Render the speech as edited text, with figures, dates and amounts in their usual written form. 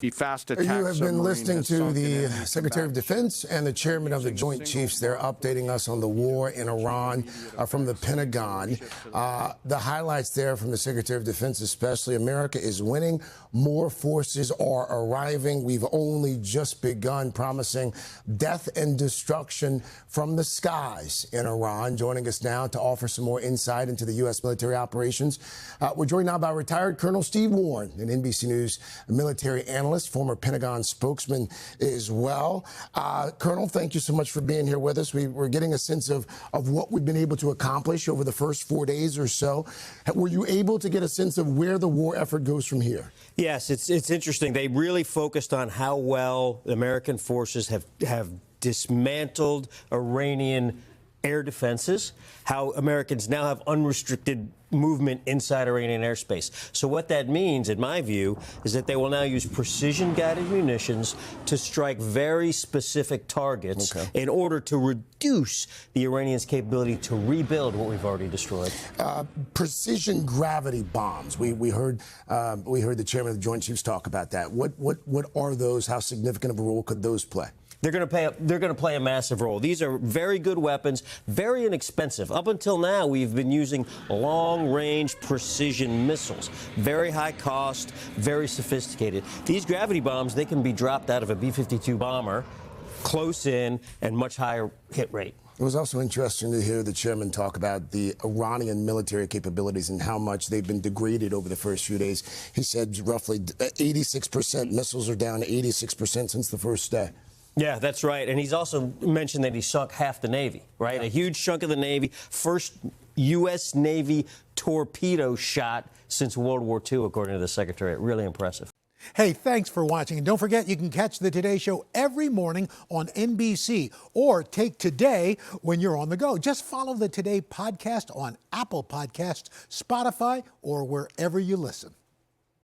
The fast attack You have been submarine listening has to sunk the in Secretary of Defense and the Chairman of the Joint Chiefs. They're updating us on the war in Iran from the Pentagon. The highlights there from the Secretary of Defense, especially: America is winning. More forces are arriving. We've only just begun, promising death and destruction from the skies in Iran. Joining us now to offer some more insight into the U.S. military operations, we're joined now by retired Colonel Steve Warren, an NBC News military analyst, former Pentagon spokesman as well. Colonel, thank you so much for being here with us. We're getting a sense of what we've been able to accomplish over the first 4 days or so. Were you able to get a sense of where the war effort goes from here? Yes, it's interesting. They really focused on how well American forces have dismantled Iranian air defenses, how Americans now have unrestricted movement inside Iranian airspace. So what that means, in my view, is that they will now use precision-guided munitions to strike very specific targets in order to reduce the Iranians' capability to rebuild what we've already destroyed. Precision gravity bombs. We heard the Chairman of the Joint Chiefs talk about that. What are those? How significant of a role could those play? They're going to play a massive role. These are very good weapons, very inexpensive. Up until now, we've been using long-range precision missiles, very high cost, very sophisticated. These gravity bombs, they can be dropped out of a B-52 bomber, close in, and much higher hit rate. It was also interesting to hear the chairman talk about the Iranian military capabilities and how much they've been degraded over the first few days. He said roughly 86% missiles are down, 86% since the first day. Yeah, that's right. And he's also mentioned that he sunk half the Navy, right? Yeah. A huge chunk of the Navy. First U.S. Navy torpedo shot since World War II, according to the Secretary. Really impressive. Hey, thanks for watching. And don't forget, you can catch the Today Show every morning on NBC or take Today when you're on the go. Just follow the Today podcast on Apple Podcasts, Spotify, or wherever you listen.